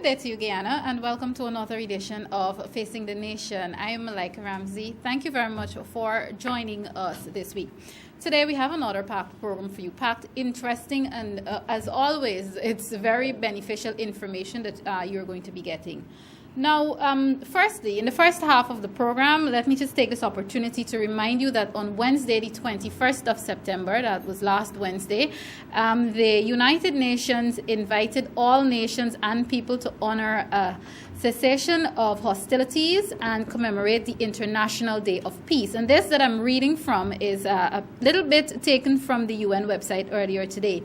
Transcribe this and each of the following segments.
day to you, Guyana, and welcome to another edition of Facing the Nation. I am Malika Ramsey. Thank you very much for joining us this week. Today we have another packed program for you, packed, interesting, and as always, it's very beneficial information that you're going to be getting. Now, firstly, in the first half of the program, let me just take this opportunity to remind you that on Wednesday, the 21st of September, that was last Wednesday, the United Nations invited all nations and people to honor a cessation of hostilities and commemorate the International Day of Peace. And this that I'm reading from is a little bit taken from the UN website earlier today.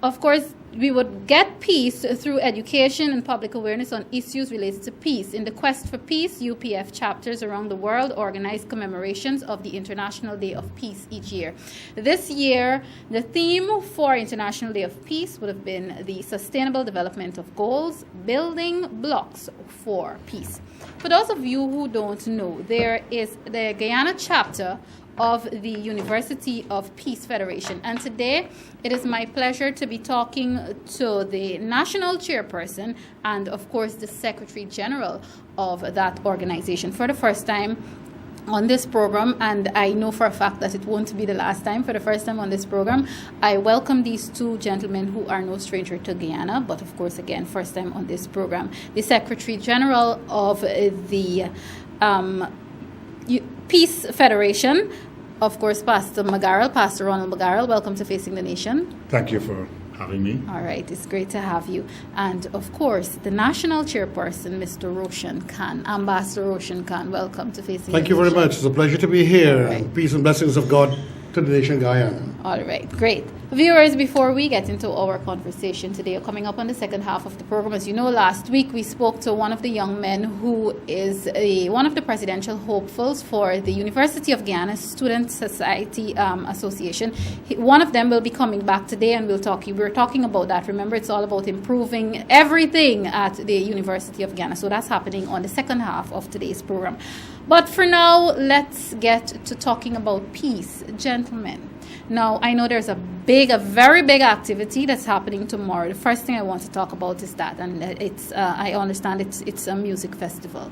Of course, we would get peace through education and public awareness on issues related to peace. In the quest for peace, UPF chapters around the world organize commemorations of the International Day of Peace each year. This year, the theme for International Day of Peace would have been the Sustainable Development of Goals, Building Blocks for Peace. For those of you who don't know, there is the Guyana chapter of the University of Peace Federation. And today, it is my pleasure to be talking to the national chairperson and, of course, the Secretary General of that organization for the first time on this program. And I know for a fact that it won't be the last time. For the first time on this program, I welcome these two gentlemen who are no stranger to Guyana, but of course, again, first time on this program. The Secretary General of the Peace Federation, of course, Pastor Ronald McGarrell. Welcome to Facing the Nation. Thank you for having me. All right, it's great to have you. And of course, the national chairperson, Mr. Roshan Khan, Ambassador Roshan Khan. Welcome to Facing the Nation. Thank you very much. It's a pleasure to be here. Right. Peace and blessings of God to the nation Guyana. All right, great. Viewers, before we get into our conversation today, coming up on the second half of the program, as you know, last week we spoke to one of the young men who is one of the presidential hopefuls for the University of Guyana Student Society Association. One of them will be coming back today, and we're talking about that. Remember, it's all about improving everything at the University of Guyana. So that's happening on the second half of today's program. But for now, let's get to talking about peace. Gentlemen, now I know there's a very big activity that's happening tomorrow. The first thing I want to talk about is that, and it's I understand it's a music festival.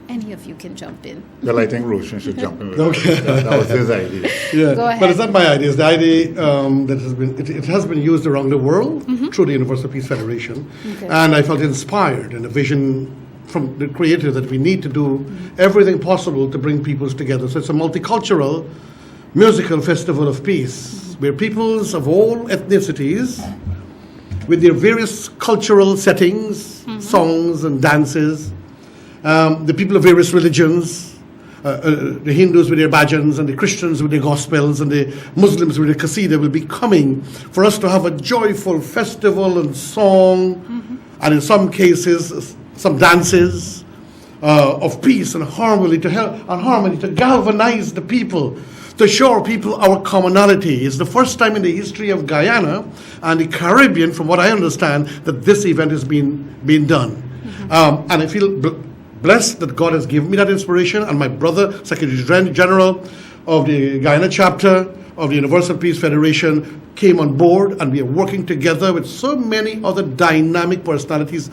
Any of you can jump in. Well, I think Roshan should jump in. Okay. That was his idea. Yeah. Go ahead. But it's not my idea. It's the idea that has been used around the world through the Universal Peace Federation. Okay. And I felt inspired and a vision from the creator that we need to do everything possible to bring peoples together. So it's a multicultural musical festival of peace, where peoples of all ethnicities, with their various cultural settings, songs and dances, the people of various religions, the Hindus with their bhajans and the Christians with their gospels and the Muslims with their qasida will be coming for us to have a joyful festival and song, and in some cases, some dances of peace and harmony to galvanize the people, to show people our commonality. It's the first time in the history of Guyana and the Caribbean, from what I understand, that this event is being done. And I feel blessed that God has given me that inspiration, and my brother, Secretary General of the Guyana chapter of the Universal Peace Federation, came on board, and we are working together with so many other dynamic personalities,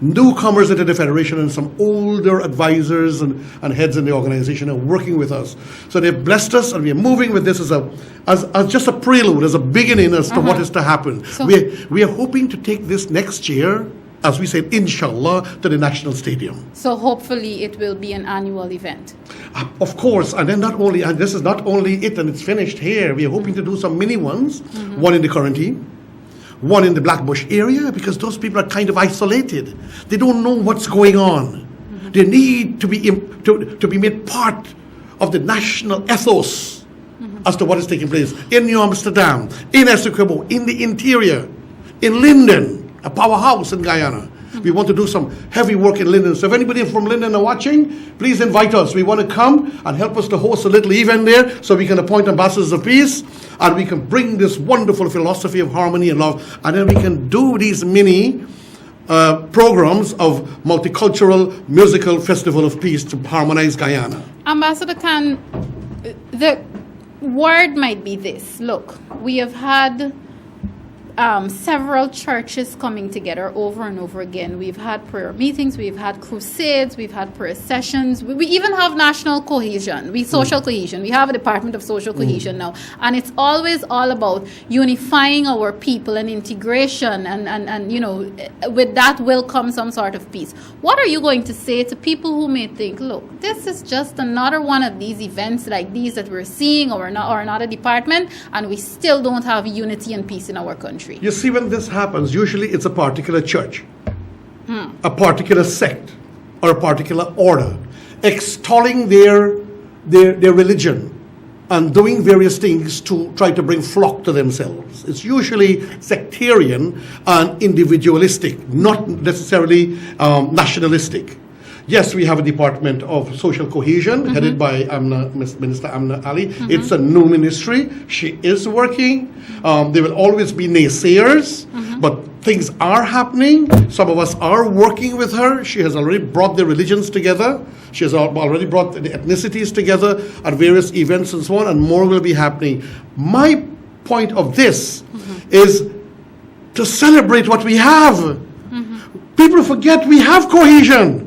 newcomers into the Federation, and some older advisors and heads in the organization are working with us. So they've blessed us, and we are moving with this as just a prelude, as a beginning as to what is to happen. So we are hoping to take this next year, as we said, inshallah, to the National Stadium. So hopefully it will be an annual event. Of course, and then this is not only it and it's finished here. We are hoping to do some mini ones, one in the Quarantine, one in the Blackbush area, because those people are kind of isolated. They don't know what's going on. They need to be made part of the national ethos as to what is taking place in New Amsterdam, in Essequibo, in the interior, in Linden, a powerhouse in Guyana. We want to do some heavy work in Linden. So if anybody from Linden are watching, please invite us. We want to come and help us to host a little event there so we can appoint ambassadors of peace, and we can bring this wonderful philosophy of harmony and love, and then we can do these mini programs of multicultural musical festival of peace to harmonize Guyana. Ambassador Khan, the word might be this. Look, we have had several churches coming together over and over again. We've had prayer meetings, we've had crusades, we've had prayer sessions. We even have national cohesion, social cohesion. We have a Department of Social Cohesion now. And it's always all about unifying our people and integration. And you know, with that will come some sort of peace. What are you going to say to people who may think, look, this is just another one of these events like these that we're seeing or another department, and we still don't have unity and peace in our country? You see, when this happens, usually it's a particular church, a particular sect, or a particular order, extolling their religion and doing various things to try to bring flock to themselves. It's usually sectarian and individualistic, not necessarily nationalistic. Yes, we have a Department of Social Cohesion headed by Minister Amna Ali. It's a new ministry. She is working. There will always be naysayers, but things are happening. Some of us are working with her. She has already brought the religions together. She has already brought the ethnicities together at various events and so on, and more will be happening. My point of this is to celebrate what we have. People forget we have cohesion.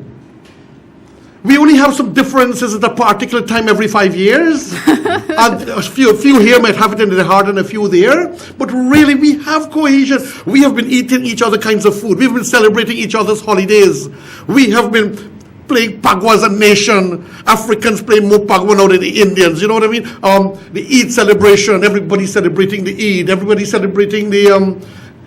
We only have some differences at a particular time every 5 years. And a few here might have it in their heart and a few there. But really, we have cohesion. We have been eating each other kinds of food. We've been celebrating each other's holidays. We have been playing Pagwa as a nation. Africans play more Pagwa now than the Indians. You know what I mean? The Eid celebration, everybody celebrating the Eid. Everybody celebrating the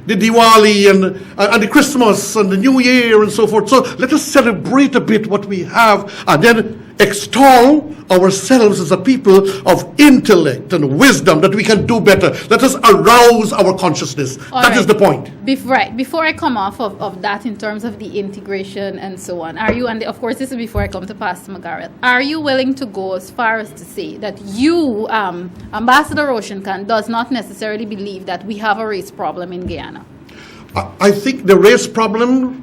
Diwali and the Christmas and the New Year and so forth. So let us celebrate a bit what we have and then extol ourselves as a people of intellect and wisdom that we can do better. Let us arouse our consciousness. That is the point. Before I come off of that in terms of the integration and so on, are you, and of course this is before I come to Pastor McGarrell, are you willing to go as far as to say that you, Ambassador Roshan, does not necessarily believe that we have a race problem in Guyana? I think the race problem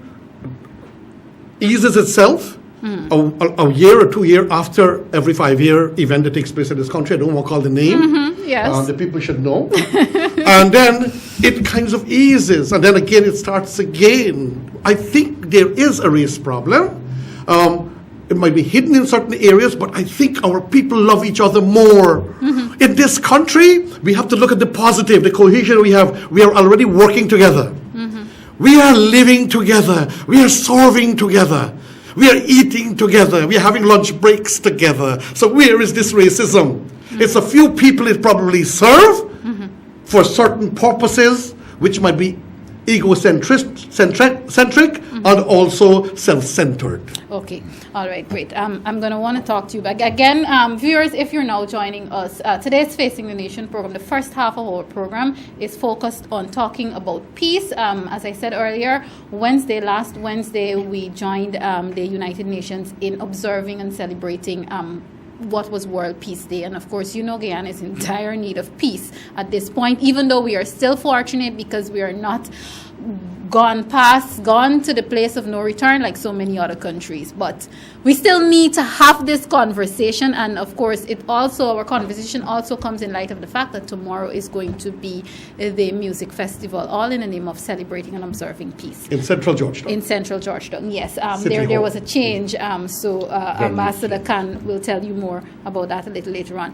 eases itself a year or 2 years after every 5-year event that takes place in this country. I don't want to call the name. Yes. The people should know. And then it kind of eases. And then again, it starts again. I think there is a race problem. It might be hidden in certain areas, but I think our people love each other more. In this country, we have to look at the positive, the cohesion we have. We are already working together. We are living together. We are serving together. We are eating together. We are having lunch breaks together. So where is this racism? It's a few people it probably serve for certain purposes, which might be egocentric and also self-centered. Okay. All right, great. I'm going to want to talk to you back. Again, viewers, if you're now joining us, today's Facing the Nation program, the first half of our program is focused on talking about peace. As I said earlier, last Wednesday, we joined the United Nations in observing and celebrating what was World Peace Day. And of course, you know, Guyana is in dire need of peace at this point, even though we are still fortunate because we are not gone to the place of no return like so many other countries. But we still need to have this conversation, and of course our conversation also comes in light of the fact that tomorrow is going to be the music festival, all in the name of celebrating and observing peace. In Central Georgetown. In Central Georgetown, yes. There was a change, so Ambassador Khan will tell you more about that a little later on.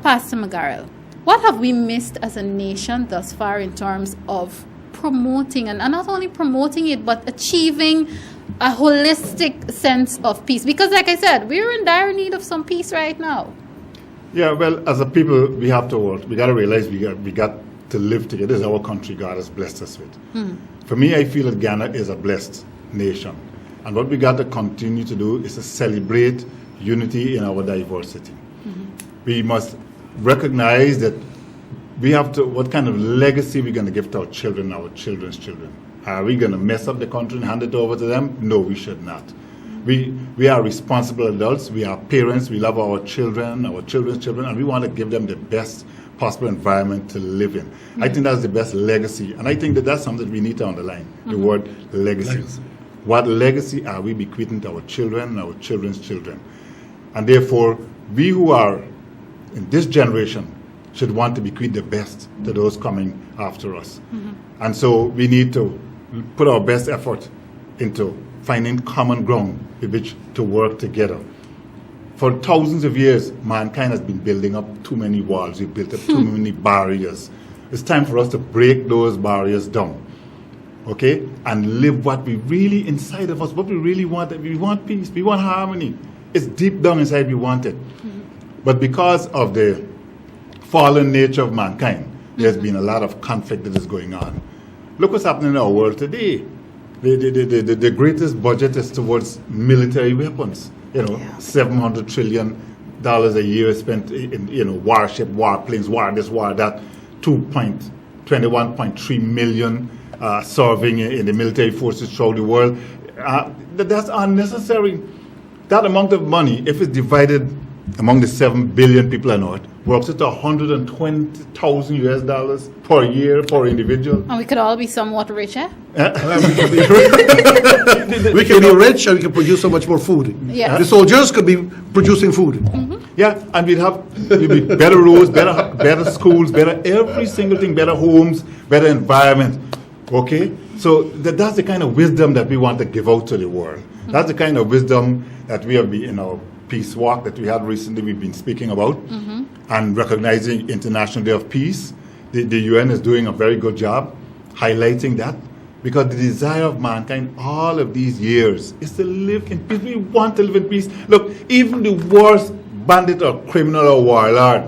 Pastor McGarrell, what have we missed as a nation thus far in terms of promoting, and not only promoting it, but achieving a holistic sense of peace? Because like I said, we're in dire need of some peace right now. Yeah, well, as a people, we have to work. We got to realize we got to live together. This is our country God has blessed us with. For me, I feel that Ghana is a blessed nation. And what we got to continue to do is to celebrate unity in our diversity. We must recognize that we have to, what kind of legacy we're going to give to our children, our children's children. Are we going to mess up the country and hand it over to them? No, we should not. We are responsible adults. We are parents. We love our children, our children's children, and we want to give them the best possible environment to live in. I think that's the best legacy, and I think that that's something we need to underline, the word legacy. What legacy are we bequeathing to our children and our children's children? And therefore, we who are in this generation should want to bequeath the best to those coming after us. And so we need to put our best effort into finding common ground with which to work together. For thousands of years, mankind has been building up too many walls. We've built up too many barriers. It's time for us to break those barriers down, okay? And live what we really, inside of us, what we really want. We want peace. We want harmony. It's deep down inside we want it. But because of the fallen nature of mankind, there's been a lot of conflict that is going on. Look what's happening in our world today. The greatest budget is towards military weapons. $700 trillion a year spent in warship, warplanes, war this, war that. 21.3 million serving in the military forces throughout the world. That's unnecessary. That amount of money, if it's divided among the 7 billion people on Earth, works out to $120,000 per year per individual. And we could all be somewhat richer. We can be rich and we can produce so much more food. Yes. The soldiers could be producing food. Yeah, and we'd be better roads, better schools, better every single thing, better homes, better environment. Okay? So that's the kind of wisdom that we want to give out to the world. That's the kind of wisdom that we have been in our peace walk that we had recently, we've been speaking about, and recognizing International Day of Peace. The UN is doing a very good job highlighting that, because the desire of mankind all of these years is to live in peace. We want to live in peace. Look, even the worst bandit or criminal or warlord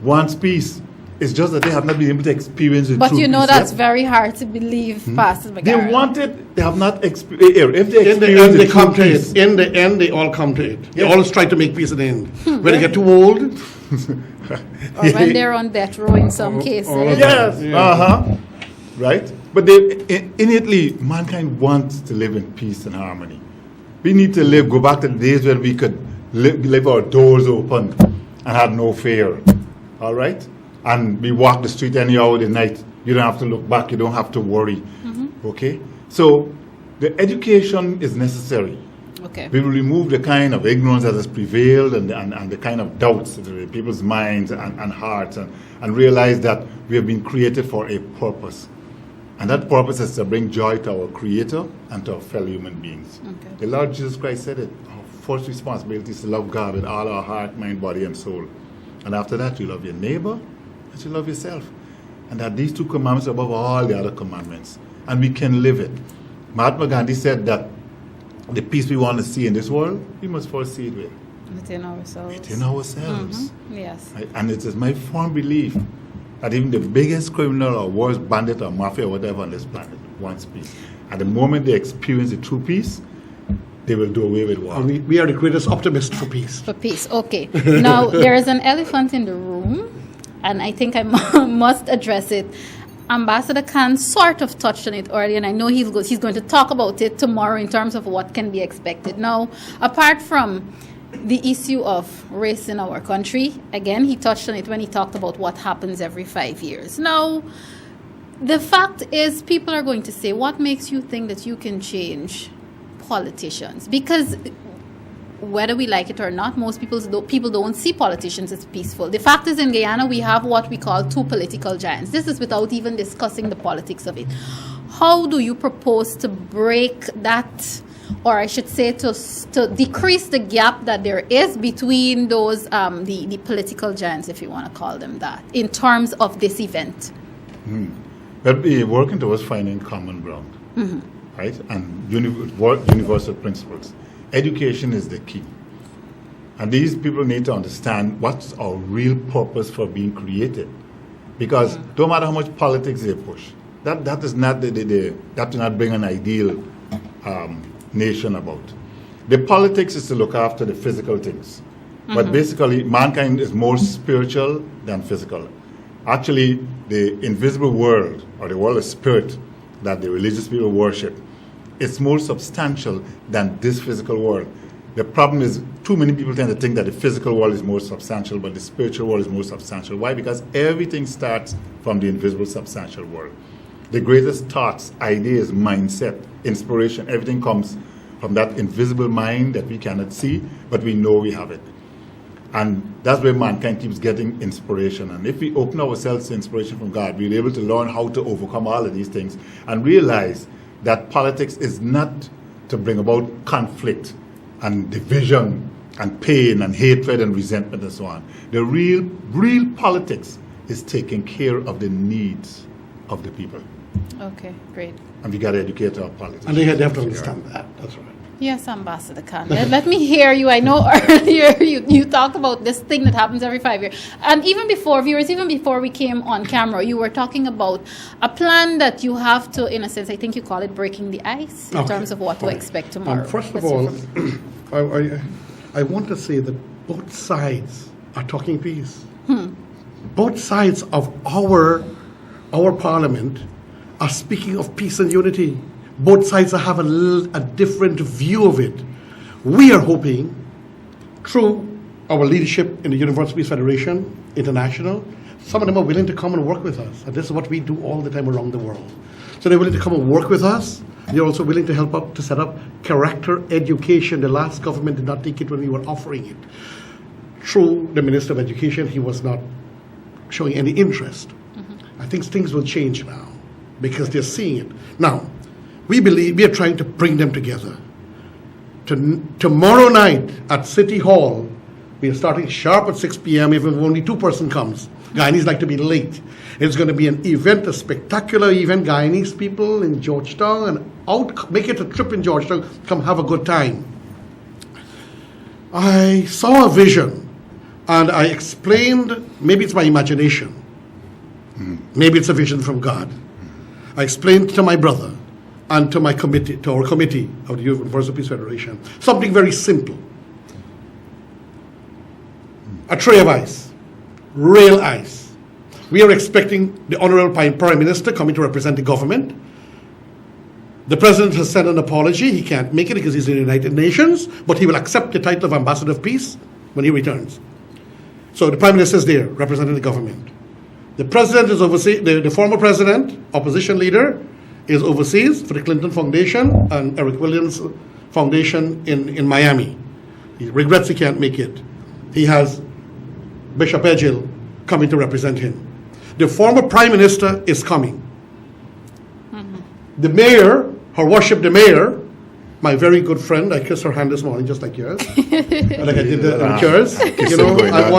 wants peace. It's just that they have not been able to experience it. But true peace that's yet. very hard to believe, Pastor McGarrell. They want it, they have not experienced it. If they In the experience end, they it, come to peace. it. In the end, they all come to it. They Yes. always try to make peace at the end. When they get too old, Or when they're on death row in some cases. Yes, Yeah. right? But they innately, mankind wants to live in peace and harmony. We need to go back to the days where we could leave our doors open and have no fear, all right? And we walk the street any hour of the night. You don't have to look back. You don't have to worry, okay? So the education is necessary. Okay. We will remove the kind of ignorance that has prevailed and the kind of doubts in people's minds and hearts and realize that we have been created for a purpose. And that purpose is to bring joy to our Creator and to our fellow human beings. Okay. The Lord Jesus Christ said it. Our first responsibility is to love God with all our heart, mind, body, and soul. And after that, you love your neighbor and you love yourself. And that these two commandments are above all the other commandments. And we can live it. Mahatma Gandhi said that the peace we want to see in this world, we must first see it Within ourselves. within ourselves. Yes. Right? And it is my firm belief that even the biggest criminal or worst bandit or mafia or whatever on this planet wants peace. At the moment they experience the true peace, they will do away with war. and we are the greatest optimists for peace. For peace. Okay. Now, there is an elephant in the room, and I think I must address it. Ambassador Khan sort of touched on it earlier, and I know he's going to talk about it tomorrow in terms of what can be expected. Now, apart from the issue of race in our country, again, he touched on it when he talked about what happens every 5 years. Now, the fact is, people are going to say, what makes you think that you can change politicians? Because whether we like it or not, most people don't see politicians as peaceful. The fact is, in Guyana, we have what we call two political giants. This is without even discussing the politics of it. How do you propose to break that, or I should say to decrease the gap that there is between those, the political giants, if you want to call them that, in terms of this event? But we're working towards finding common ground, right? And universal principles. Education is the key. And these people need to understand what's our real purpose for being created. Because no matter how much politics they push, that does not bring an ideal nation about. The politics is to look after the physical things. But basically, mankind is more spiritual than physical. Actually, the invisible world, or the world of spirit that the religious people worship, it's more substantial than this physical world. The problem is too many people tend to think that the physical world is more substantial, but the spiritual world is more substantial. Why? Because everything starts from the invisible substantial world. The greatest thoughts, ideas, mindset, inspiration, everything comes from that invisible mind that we cannot see, but we know we have it. And that's where mankind keeps getting inspiration. And if we open ourselves to inspiration from God, we're able to learn how to overcome all of these things and realize that politics is not to bring about conflict and division and pain and hatred and resentment and so on. The real politics is taking care of the needs of the people. Okay, great. And we got to educate our politics. And they have to understand that. That's right. Yes, Ambassador Khan. Let me hear you. I know earlier you talked about this thing that happens every 5 years. And even before, viewers, even before we came on camera, you were talking about a plan that you have to, in a sense, I think you call it breaking the ice in terms of what to expect tomorrow. First of all, I want to say that both sides are talking peace. Both sides of our parliament are speaking of peace and unity. Both sides have a different view of it. We are hoping, through our leadership in the Universal Peace Federation International, some of them are willing to come and work with us. And this is what we do all the time around the world. So they're willing to come and work with us. They're also willing to help out to set up character education. The last government did not take it when we were offering it. Through the Minister of Education, he was not showing any interest. I think things will change now because they're seeing it. Now, we believe we are trying to bring them together. Tomorrow night at City Hall, we are starting sharp at 6 p.m. even if only 2 persons comes. Guyanese like to be late. It's going to be an event, a spectacular event. Guyanese people in Georgetown and make it a trip in Georgetown. Come have a good time. I saw a vision and I explained, maybe it's my imagination. Maybe it's a vision from God. I explained to my brother and to my committee, to our committee of the Universal Peace Federation, something very simple. A tray of ice, real ice. We are expecting the Honorable Prime Minister coming to represent the government. The President has sent an apology. He can't make it because he's in the United Nations, but he will accept the title of Ambassador of Peace when he returns. So the Prime Minister is there representing the government. The President is overseas, the former President, opposition leader, is overseas for the Clinton Foundation and Eric Williams Foundation in Miami. He regrets he can't make it. He has Bishop Edgell coming to represent him. The former Prime Minister is coming. The Mayor, Her Worship the Mayor, my very good friend, I kissed her hand this morning just like yours. Like I did with yours. You know, I'm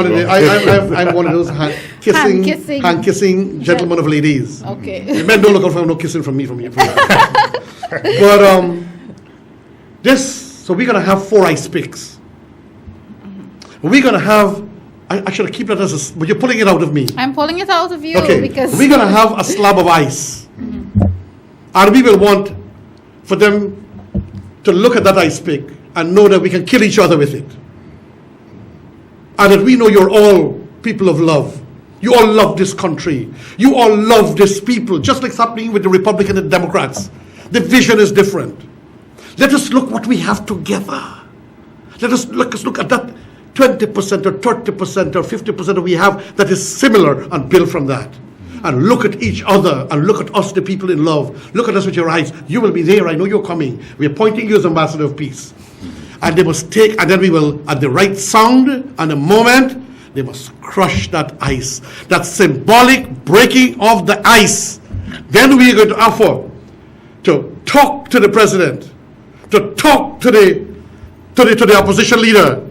one of those hand-kissing gentlemen of ladies. Okay. Men don't look out for no kissing from me, from you. But so we're going to have 4 ice picks. We're going to have, I should keep that as but you're pulling it out of me. I'm pulling it out of you because... We're going to have a slab of ice. And we will want for them to look at that ice pick and know that we can kill each other with it. And that we know you're all people of love. You all love this country. You all love this people, just like it's happening with the Republicans and the Democrats. The vision is different. Let us look what we have together. Let us look at that 20% or 30% or 50% that we have that is similar and build from that. And look at each other and look at us, the people in love. Look at us with your eyes. You will be there. I know you're coming. We are appointing you as Ambassador of Peace. And they must and then we will, at the right sound and the moment, they must crush that ice. That symbolic breaking of the ice. Then we are going to offer to talk to the President, to talk to the opposition leader,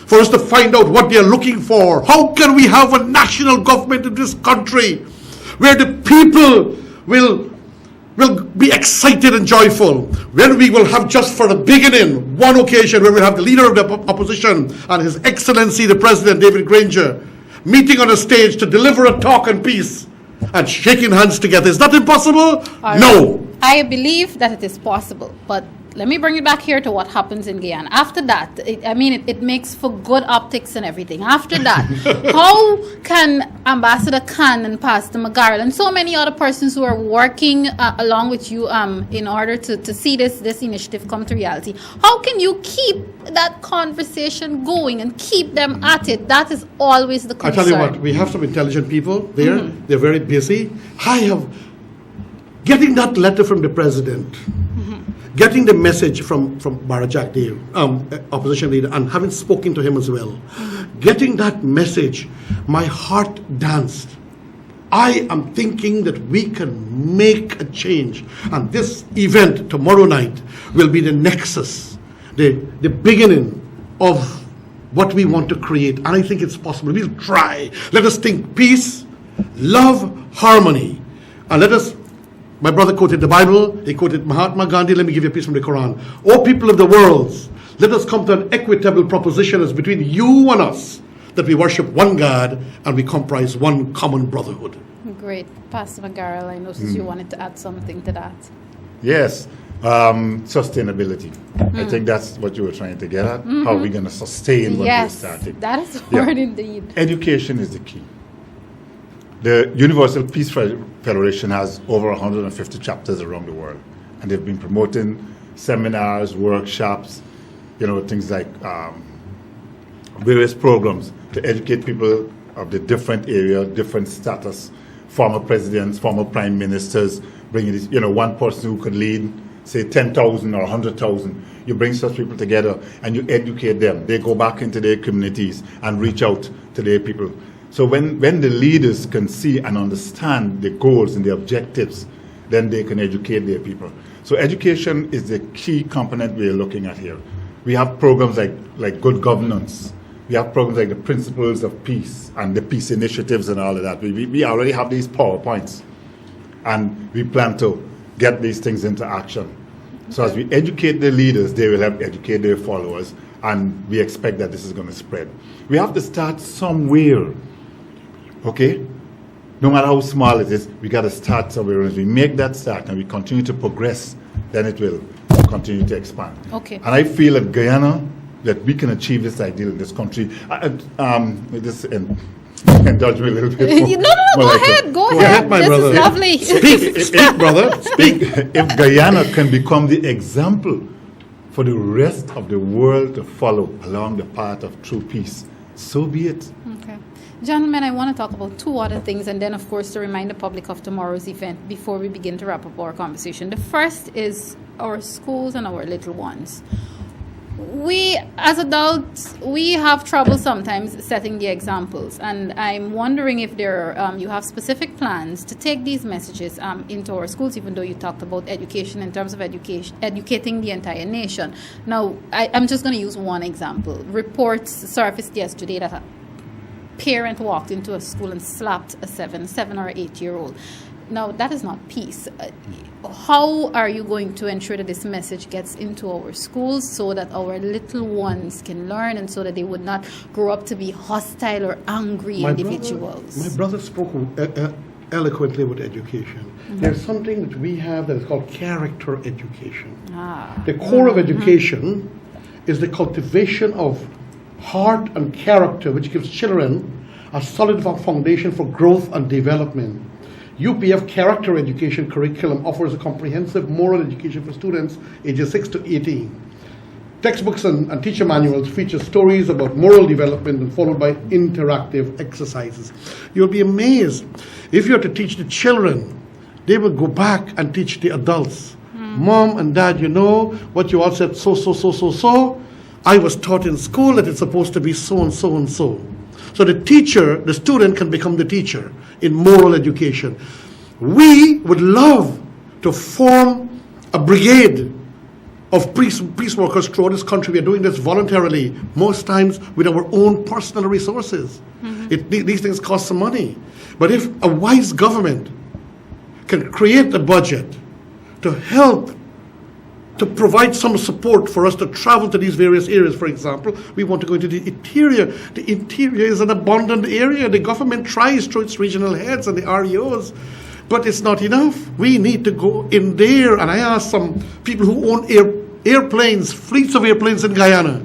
for us to find out what they are looking for. How can we have a national government in this country where the people will be excited and joyful, when we will have just for the beginning one occasion where we have the leader of the opposition and His Excellency the President David Granger meeting on a stage to deliver a talk on peace and shaking hands together. Is that impossible? No. I believe that it is possible, but let me bring it back here to what happens in Guyana. After that, it makes for good optics and everything. After that, how can Ambassador Khan and Pastor McGarrell and so many other persons who are working along with you in order to see this initiative come to reality, how can you keep that conversation going and keep them at it? That is always the concern. I tell you what, we have some intelligent people there. They're very busy. Getting that letter from the President, getting the message from Barajak, the opposition leader, and having spoken to him as well, getting that message, my heart danced. I am thinking that we can make a change. And this event tomorrow night will be the nexus, the beginning of what we want to create. And I think it's possible. We'll try. Let us think peace, love, harmony. And let us, my brother quoted the Bible, he quoted Mahatma Gandhi. Let me give you a piece from the Quran. O people of the world, let us come to an equitable proposition as between you and us, that we worship one God and we comprise one common brotherhood. Great. Pastor McGarrell, I noticed you wanted to add something to that. Yes, sustainability. I think that's what you were trying to get at. How are we going to sustain what we're starting? That is hard indeed. Education is the key. The Universal Peace Federation has over 150 chapters around the world, and they've been promoting seminars, workshops, things like various programs to educate people of the different area, different status, former presidents, former prime ministers, bringing this, one person who could lead, say, 10,000 or 100,000. You bring such people together and you educate them. They go back into their communities and reach out to their people. So when the leaders can see and understand the goals and the objectives, then they can educate their people. So education is the key component we are looking at here. We have programs like good governance. We have programs like the Principles of Peace and the peace initiatives and all of that. We already have these PowerPoints, and we plan to get these things into action. So as we educate the leaders, they will help educate their followers, and we expect that this is going to spread. We have to start somewhere, okay? No matter how small it is, we got to start somewhere. As we make that start and we continue to progress, then it will continue to expand. Okay. And I feel that Guyana, that we can achieve this ideal in this country. Indulge me a little bit. Go Go ahead. ahead, my This brother. is lovely. Speak, brother, speak. If Guyana can become the example for the rest of the world to follow along the path of true peace, so be it. Okay. Gentlemen, I want to talk about two other things, and then, of course, to remind the public of tomorrow's event before we begin to wrap up our conversation. The first is our schools and our little ones. We, as adults, we have trouble sometimes setting the examples, and I'm wondering if you have specific plans to take these messages into our schools, even though you talked about education in terms of educating the entire nation. Now, I'm just going to use one example. Reports surfaced yesterday that a parent walked into a school and slapped a 7 or 8-year-old. Now, that is not peace. How are you going to ensure that this message gets into our schools so that our little ones can learn and so that they would not grow up to be hostile or angry individuals? My brother spoke eloquently with education. Mm-hmm. There's something that we have that is called character education. The core of education is the cultivation of heart and character, which gives children a solid foundation for growth and development. UPF Character Education Curriculum offers a comprehensive moral education for students ages 6 to 18. Textbooks and teacher manuals feature stories about moral development and followed by interactive exercises. You'll be amazed. If you're to teach the children, they will go back and teach the adults. Mom and Dad, what you all said, so. I was taught in school that it's supposed to be so and so and so. So the student can become the teacher in moral education. We would love to form a brigade of peace workers throughout this country. We are doing this voluntarily, most times with our own personal resources. These things cost some money. But if a wise government can create a budget to help to provide some support for us to travel to these various areas. For example, we want to go into the interior. The interior is an abundant area. The government tries through its regional heads and the REOs, but it's not enough. We need to go in there. And I asked some people who own airplanes, fleets of airplanes in Guyana,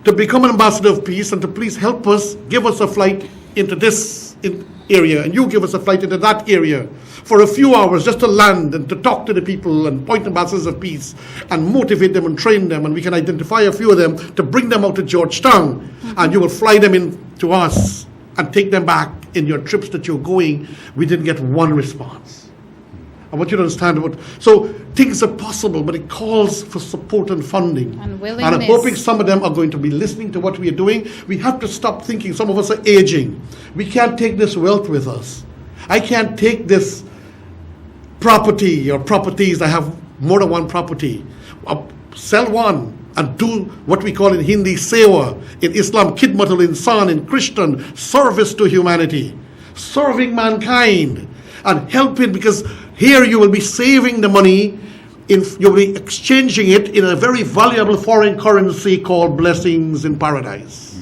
to become an ambassador of peace and to please help us, give us a flight into this area, and you give us a flight into that area for a few hours just to land and to talk to the people and point ambassadors of peace and motivate them and train them, and we can identify a few of them to bring them out to Georgetown, and you will fly them in to us and take them back in your trips that you're going. We didn't get one response. I want you to understand so things are possible, but it calls for support and funding. And willingness. And I'm hoping some of them are going to be listening to what we are doing. We have to stop thinking. Some of us are aging. We can't take this wealth with us. I can't take this property or properties. I have more than one property. I'll sell one and do what we call in Hindi sewa, in Islam khidmatul insan, in Christian service to humanity, serving mankind and helping, because here you will be saving the money, you'll be exchanging it in a very valuable foreign currency called blessings in paradise.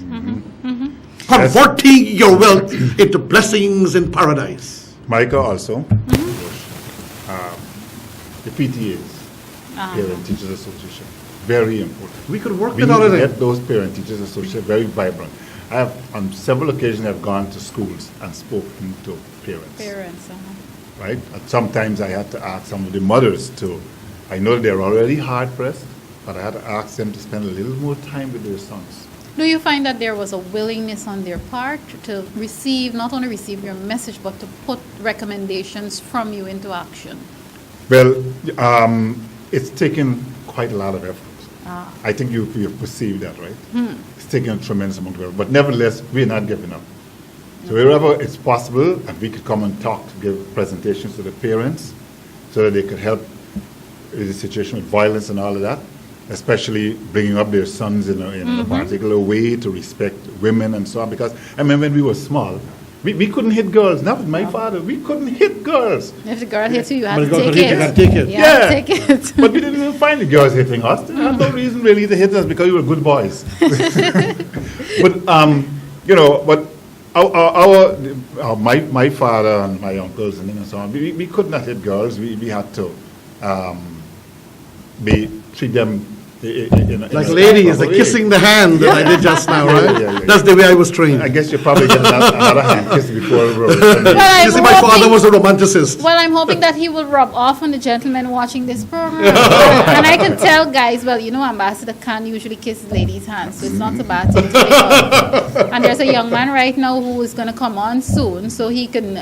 Converting your wealth into blessings in paradise. Malika also, the PTAs, Parent Teachers Association, very important. We could work We it need out to of it. get those Parent Teachers Association very vibrant. I have, on several occasions, I've gone to schools and spoken to parents. Parents. Right? And sometimes I had to ask some of the mothers to, I know they're already hard pressed, but I had to ask them to spend a little more time with their sons. Do you find that there was a willingness on their part to receive, not only receive your message, but to put recommendations from you into action? Well, it's taken quite a lot of effort. I think you've perceived that, right? It's taken a tremendous amount of effort. But nevertheless, we're not giving up. So wherever it's possible, and we could come and talk, to give presentations to the parents so that they could help with the situation with violence and all of that, especially bringing up their sons in a particular way to respect women and so on. Because I remember when we were small, we couldn't hit girls. Not with my father. We couldn't hit girls. If the girl hits you, you have But to the girl take hit you, it. you gotta take it. Yeah, take it. But we didn't even find the girls hitting us. They had no reason really to hit us because we were good boys. But, my father and my uncles and so on, we could not hit girls. We had to treat them Like ladies, the kissing the hand that I did just now, right? Yeah. That's the way I was trained. I guess you probably get another hand kiss before. You see, my father was a romanticist. Well, I'm hoping that he will rub off on the gentleman watching this program. And I can tell guys, well, Ambassador Khan usually kisses ladies' hands, so it's not a bad thing to pick up. And there's a young man right now who is going to come on soon, so he can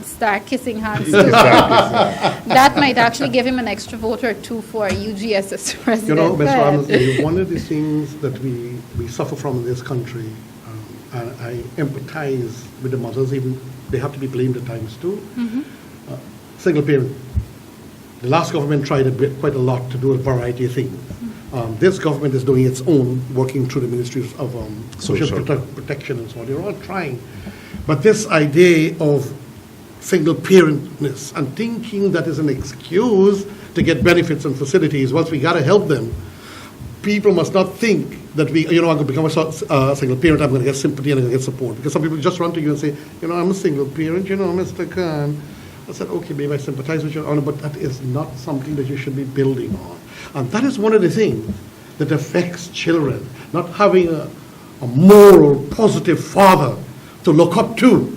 start kissing hands too. That might actually give him an extra vote or two for UGS as president. Mr. Ronald, one of the things that we suffer from in this country, and I empathize with the mothers, even they have to be blamed at times too. Single parent. The last government tried quite a lot to do a variety of things. This government is doing its own, working through the ministries of social protection and so on. They're all trying. But this idea of single parentness and thinking that is an excuse to get benefits and facilities, once we got to help them, people must not think that I'm going to become a single parent, I'm going to get sympathy and I'm going to get support. Because some people just run to you and say, I'm a single parent, Mr. Khan. I said, okay, maybe I sympathize with you, but that is not something that you should be building on. And that is one of the things that affects children, not having a moral, positive father to look up to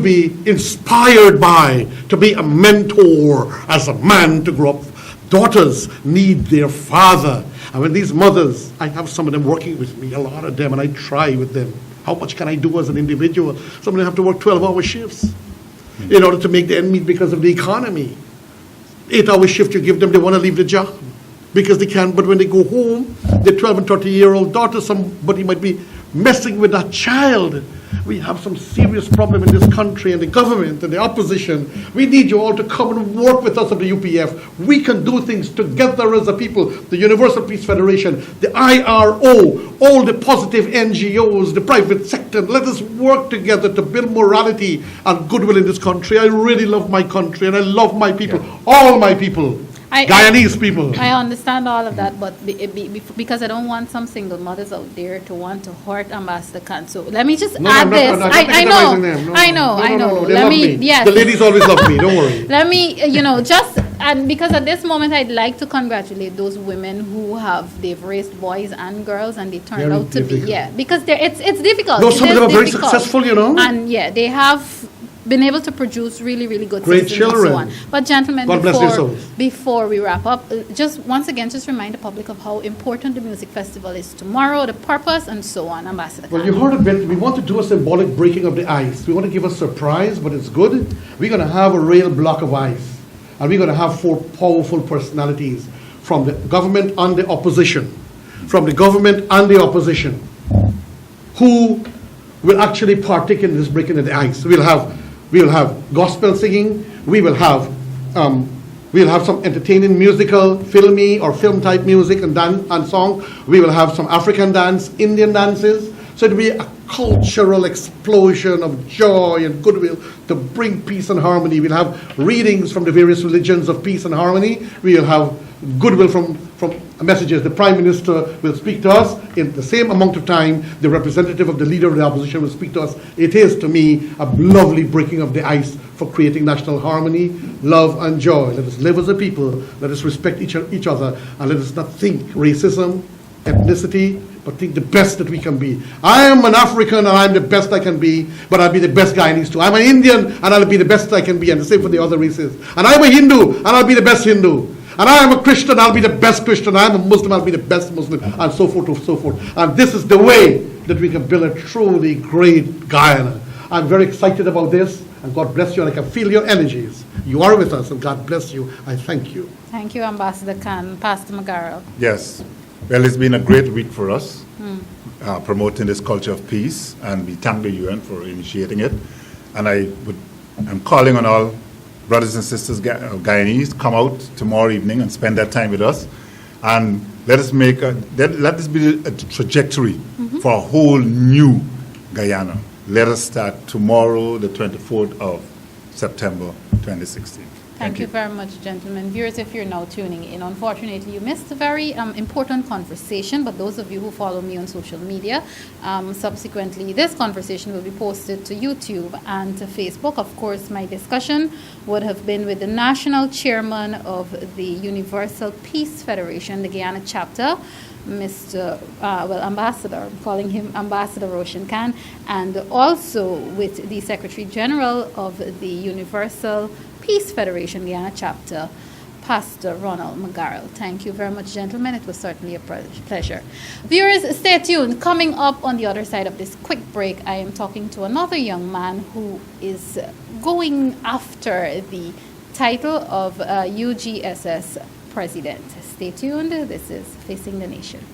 be inspired by, to be a mentor as a man to grow up. Daughters need their father. And when these mothers, I have some of them working with me, a lot of them, and I try with them. How much can I do as an individual? Some of them have to work 12-hour shifts in order to make the end meet because of the economy. 8-hour shift you give them, they want to leave the job because they can. But when they go home, their 12 and 30-year-old daughter, somebody might be messing with that child. We have some serious problem in this country, and the government and the opposition. We need you all to come and work with us at the UPF. We can do things together as a people. The Universal Peace Federation, the IRO, all the positive NGOs, the private sector. Let us work together to build morality and goodwill in this country. I really love my country, and I love my people, all my people. Guyanese people. I understand all of that, but because I don't want some single mothers out there to want to hurt Ambassador Khan. So let me just add this. I know. Let me. Yes. The ladies always love me. Don't worry. Let me, and because at this moment I'd like to congratulate those women who they've raised boys and girls, and they turned out to be because it's difficult. No, some of them are very successful, And they have been able to produce really, really good great citizens children. and so on. But gentlemen, before we wrap up, just remind the public of how important the music festival is tomorrow, the purpose, and so on. Ambassador Khan. Well, you heard a bit. We want to do a symbolic breaking of the ice. We want to give a surprise, but it's good. We're going to have a real block of ice. And we're going to have 4 powerful personalities from the government and the opposition, who will actually partake in this breaking of the ice. We'll have gospel singing. We'll have some entertaining musical, filmy or film type music and song. We will have some African dance, Indian dances. So it'll be a cultural explosion of joy and goodwill to bring peace and harmony. We'll have readings from the various religions of peace and harmony. We'll have goodwill from messages. The Prime Minister will speak to us in the same amount of time. The representative of the leader of the opposition will speak to us. It is, to me, a lovely breaking of the ice for creating national harmony, love, and joy. Let us live as a people. Let us respect each other, and let us not think racism, ethnicity, but think the best that we can be. I am an African and I'm the best I can be, but I'll be the best Guyanese too. I'm an Indian and I'll be the best I can be, and the same for the other races. And I'm a Hindu and I'll be the best Hindu. And I am a Christian, I'll be the best Christian. I'm a Muslim, I'll be the best Muslim, and so forth and so forth. And this is the way that we can build a truly great Guyana. I'm very excited about this, and God bless you, and I can feel your energies. You are with us, and God bless you. I thank you. Thank you, Ambassador Khan. Pastor McGarrell. Yes. Well, it's been a great week for us, promoting this culture of peace, and we thank the UN for initiating it. And I'm calling on all brothers and sisters, Guyanese, come out tomorrow evening and spend that time with us. And let us let this be a trajectory for a whole new Guyana. Let us start tomorrow, the 24th of September, 2016. Thank you very much, gentlemen. Viewers, if you're now tuning in, unfortunately, you missed a very important conversation, but those of you who follow me on social media, subsequently, this conversation will be posted to YouTube and to Facebook. Of course, my discussion would have been with the national chairman of the Universal Peace Federation, the Guyana chapter, Ambassador, I'm calling him Ambassador Roshan Khan, and also with the Secretary General of the Universal Peace Federation Guyana chapter, Pastor Ronald McGarrell. Thank you very much, gentlemen. It was certainly a pleasure. Viewers, stay tuned. Coming up on the other side of this quick break, I am talking to another young man who is going after the title of UGSS President. Stay tuned. This is Facing the Nation.